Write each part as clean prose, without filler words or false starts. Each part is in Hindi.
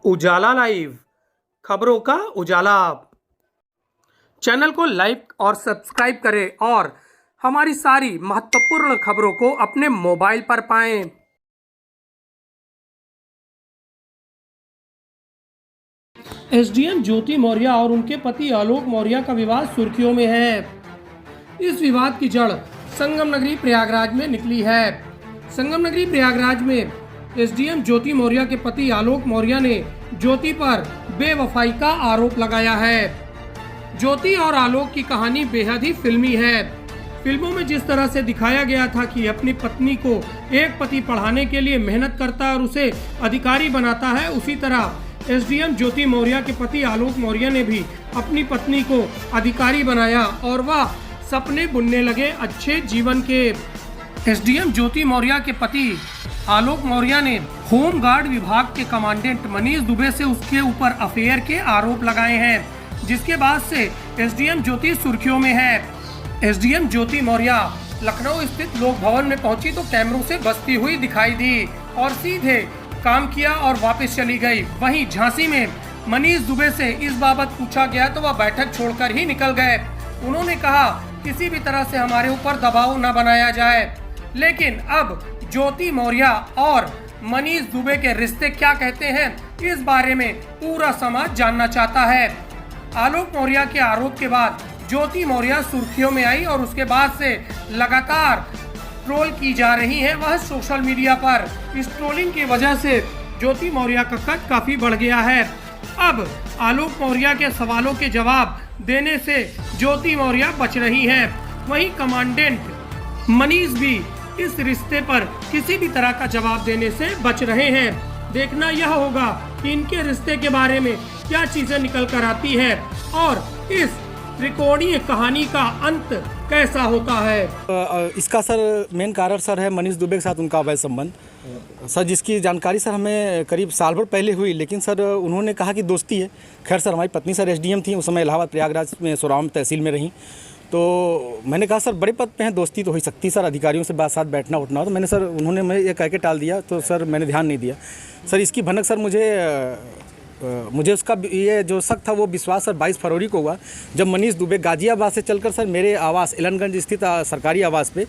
उजाला लाइव, खबरों का उजाला। चैनल को लाइक और सब्सक्राइब करें और हमारी सारी महत्वपूर्ण खबरों को अपने मोबाइल पर पाएं। एसडीएम ज्योति मौर्य और उनके पति आलोक मौर्य का विवाद सुर्खियों में है। इस विवाद की जड़ संगम नगरी प्रयागराज में निकली है। संगम नगरी प्रयागराज में एसडीएम ज्योति मौर्य के पति आलोक मौर्य ने ज्योति पर बेवफाई का आरोप लगाया है। ज्योति और आलोक की कहानी बेहद ही फिल्मी है। फिल्मों में जिस तरह से दिखाया गया था कि अपनी पत्नी को एक पति पढ़ाने के लिए मेहनत करता है और उसे अधिकारी बनाता है, उसी तरह एसडीएम ज्योति मौर्य के पति आलोक मौर्य ने भी अपनी पत्नी को अधिकारी बनाया और वह सपने बुनने लगे अच्छे जीवन के। एसडीएम ज्योति मौर्य के पति आलोक मौर्य ने होम गार्ड विभाग के कमांडेंट मनीष दुबे से उसके ऊपर अफेयर के आरोप लगाए हैं, जिसके बाद से एसडीएम ज्योति सुर्खियों में है। एसडीएम ज्योति मौर्य लखनऊ स्थित लोक भवन में पहुंची तो कैमरों से बसती हुई दिखाई दी और सीधे काम किया और वापस चली गई। वहीं झांसी में मनीष दुबे से इस बाबत पूछा गया तो वह बैठक छोड़कर ही निकल गए। उन्होंने कहा किसी भी तरह से हमारे ऊपर दबाव न बनाया जाए। लेकिन अब ज्योति मौर्य और मनीष दुबे के रिश्ते क्या कहते हैं, इस बारे में पूरा समाज जानना चाहता है। आलोक मौर्य के आरोप के बाद ज्योति मौर्य सुर्खियों में आई और उसके बाद से लगातार ट्रोल की जा रही है वह सोशल मीडिया पर। इस ट्रोलिंग की वजह से ज्योति मौर्य का कद काफी बढ़ गया है। अब आलोक मौर्य के सवालों के जवाब देने से ज्योति मौर्य बच रही है। वहीं कमांडेंट मनीष भी इस रिश्ते पर किसी भी तरह का जवाब देने से बच रहे हैं। देखना यह होगा कि इनके रिश्ते के बारे में क्या चीजें निकल कर आती है और इस त्रिकोणीय कहानी का अंत कैसा होता है। इसका सर मेन कारण सर है मनीष दुबे के साथ उनका अवैध संबंध सर, जिसकी जानकारी सर हमें करीब साल भर पहले हुई, लेकिन सर उन्होंने कहा कि दोस्ती है। खैर सर हमारी पत्नी सर एसडीएम थी, उस समय इलाहाबाद प्रयागराज में सोराम तहसील में रहीं। तो मैंने कहा सर बड़े पद पे हैं, दोस्ती तो हो ही सकती सर, अधिकारियों से साथ बैठना उठना। तो मैंने सर उन्होंने मैं ये कह के टाल दिया, तो सर मैंने ध्यान नहीं दिया। सर इसकी भनक सर मुझे उसका ये जो शक था वो विश्वास सर 22 फरवरी को हुआ, जब मनीष दुबे गाजियाबाद से चलकर सर मेरे आवास एलनगंज स्थित सरकारी आवास पे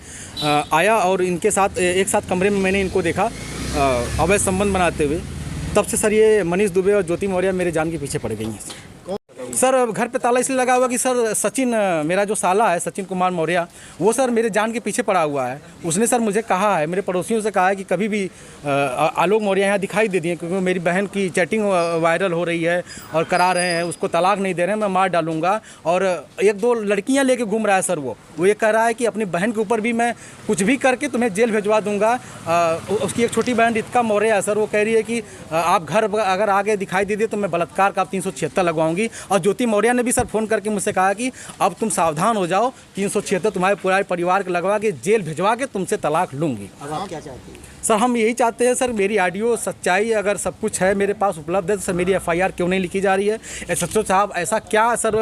आया और इनके साथ एक साथ कमरे में मैंने इनको देखा अवैध संबंध बनाते हुए। तब से सर ये मनीष दुबे और ज्योति मौर्य मेरे जान के पीछे पड़ गई हैं। सर घर पे ताला इसलिए लगा हुआ कि सर सचिन, मेरा जो साला है सचिन कुमार मौर्य, वो सर मेरे जान के पीछे पड़ा हुआ है। उसने सर मुझे कहा है, मेरे पड़ोसियों से कहा है कि कभी भी आलोक मौर्य यहाँ दिखाई दे दिए, क्योंकि मेरी बहन की चैटिंग वायरल हो रही है और करा रहे हैं, उसको तलाक नहीं दे रहे हैं, मैं मार डालूंगा। और एक दो लड़कियाँ लेके घूम रहा है सर, वो ये कह रहा है कि अपनी बहन के ऊपर भी मैं कुछ भी करके तुम्हें जेल भिजवा दूंगा। उसकी एक छोटी बहन रितिका मौर्य है सर, वो कह रही है कि आप घर अगर आगे दिखाई दे दिए तो मैं बलात्कार का 376 लगवाऊंगी। और ज्योति मौर्य ने भी सर फ़ोन करके मुझसे कहा कि अब तुम सावधान हो जाओ, 376 तुम्हारे पूरे परिवार को लगवा के जेल भिजवा के तुमसे तलाक लूँगी। अब आप क्या चाहते हैं? सर हम यही चाहते हैं सर, मेरी ऑडियो सच्चाई अगर सब कुछ है मेरे पास उपलब्ध है तो सर मेरी एफआईआर क्यों नहीं लिखी जा रही है। एसएचओ साहब ऐसा क्या सर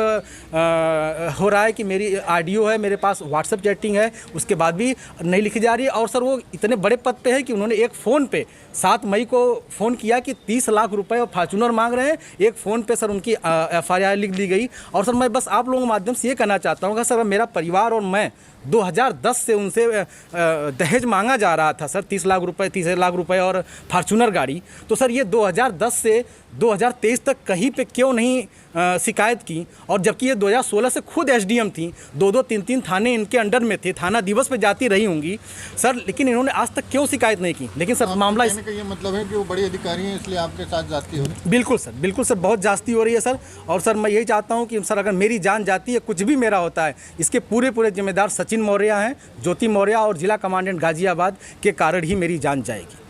हो रहा है कि मेरी ऑडियो है मेरे पास, व्हाट्सएप चैटिंग है, उसके बाद भी नहीं लिखी जा रही है। और सर वो इतने बड़े पद पे है कि उन्होंने एक फ़ोन पे 7 मई को फ़ोन किया कि 30 लाख रुपए और फॉर्चूनर मांग रहे हैं। एक फ़ोन पे सर उनकी एफआईआर लिख दी गई। और सर मैं बस आप लोगों के माध्यम से ये कहना चाहता हूँ कि सर मेरा परिवार और मैं 2010 से उनसे दहेज मांगा जा रहा था सर, 30 लाख रुपए और फॉर्चूनर गाड़ी। तो सर ये 2010 से 2023 तक कहीं पे क्यों नहीं शिकायत की? और जबकि ये 2016 से खुद एसडीएम थी, 2-2, 3-3 थाने इनके अंडर में थे, थाना दिवस पे जाती रही होंगी सर, लेकिन इन्होंने आज तक क्यों शिकायत नहीं की? लेकिन सर मामला ये मतलब है कि वो बड़े अधिकारी हैं इसलिए आपके साथ जाती हो रही है? बिल्कुल सर बहुत जास्ती हो रही है सर। और सर मैं यही चाहता हूँ कि सर अगर मेरी जान जाती है, कुछ भी मेरा होता है, इसके पूरे जिम्मेदार सचिन मौर्य हैं, ज्योति मौर्य और जिला कमांडेंट गाजियाबाद के कारण ही मेरी जान जाएगी।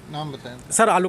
नाम बताएं सर। आलोक